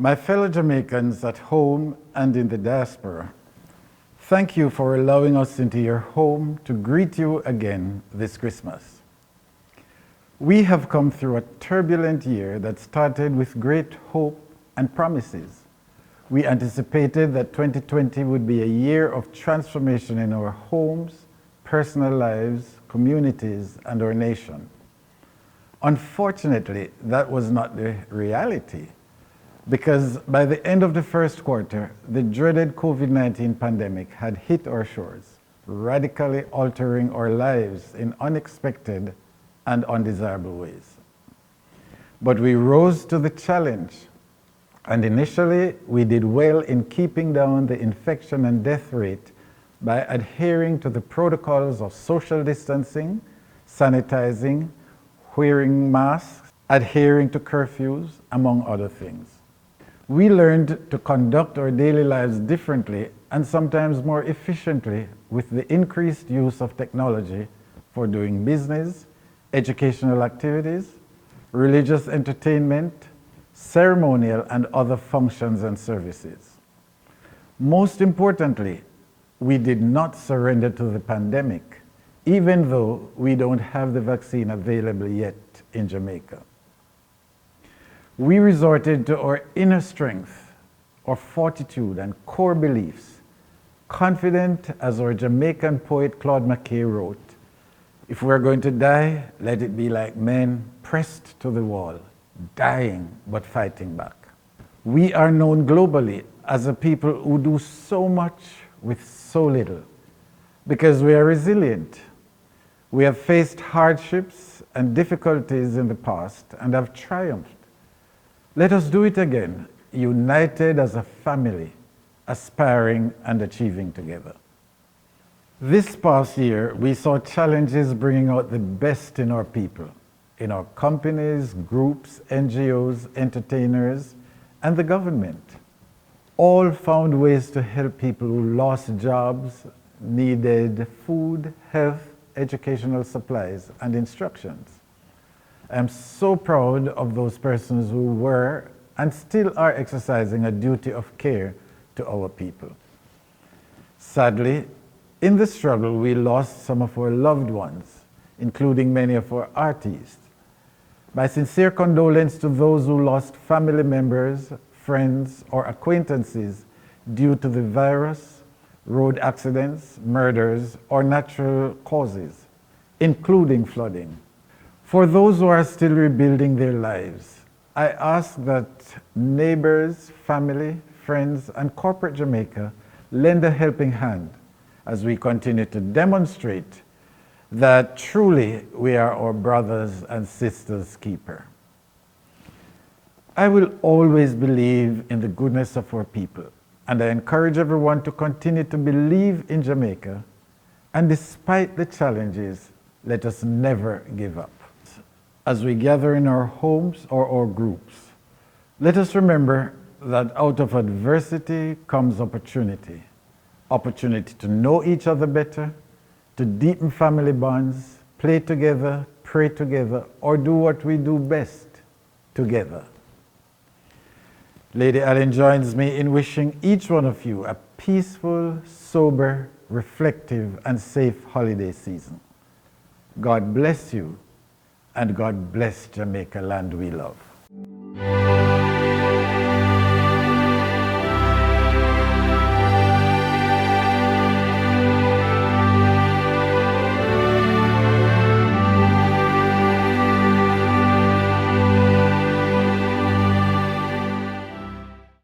My fellow Jamaicans at home and in the diaspora, thank you for allowing us into your home to greet you again this Christmas. We have come through a turbulent year that started with great hope and promises. We anticipated that 2020 would be a year of transformation in our homes, personal lives, communities, and our nation. Unfortunately, that was not the reality, because by the end of the first quarter, the dreaded COVID-19 pandemic had hit our shores, radically altering our lives in unexpected and undesirable ways. But we rose to the challenge, and initially we did well in keeping down the infection and death rate by adhering to the protocols of social distancing, sanitizing, wearing masks, adhering to curfews, among other things. We learned to conduct our daily lives differently and sometimes more efficiently with the increased use of technology for doing business, educational activities, religious entertainment, ceremonial and other functions and services. Most importantly, we did not surrender to the pandemic, even though we don't have the vaccine available yet in Jamaica. We resorted to our inner strength, our fortitude and core beliefs, confident as our Jamaican poet Claude McKay wrote, "If we're going to die, let it be like men pressed to the wall, dying but fighting back." We are known globally as a people who do so much with so little, because we are resilient. We have faced hardships and difficulties in the past and have triumphed. Let us do it again, united as a family, aspiring and achieving together. This past year, we saw challenges bringing out the best in our people, in our companies, groups, NGOs, entertainers, and the government. All found ways to help people who lost jobs, needed food, health, educational supplies, and instructions. I am so proud of those persons who were and still are exercising a duty of care to our people. Sadly, in the struggle, we lost some of our loved ones, including many of our artists. My sincere condolence to those who lost family members, friends, or acquaintances due to the virus, road accidents, murders, or natural causes, including flooding. For those who are still rebuilding their lives, I ask that neighbors, family, friends, and corporate Jamaica lend a helping hand as we continue to demonstrate that truly we are our brothers and sisters' keeper. I will always believe in the goodness of our people, and I encourage everyone to continue to believe in Jamaica, and despite the challenges, let us never give up. As we gather in our homes or our groups, let us remember that out of adversity comes opportunity. Opportunity to know each other better, to deepen family bonds, play together, pray together, or do what we do best, together. Lady Allen joins me in wishing each one of you a peaceful, sober, reflective, and safe holiday season. God bless you, and God bless Jamaica, land we love.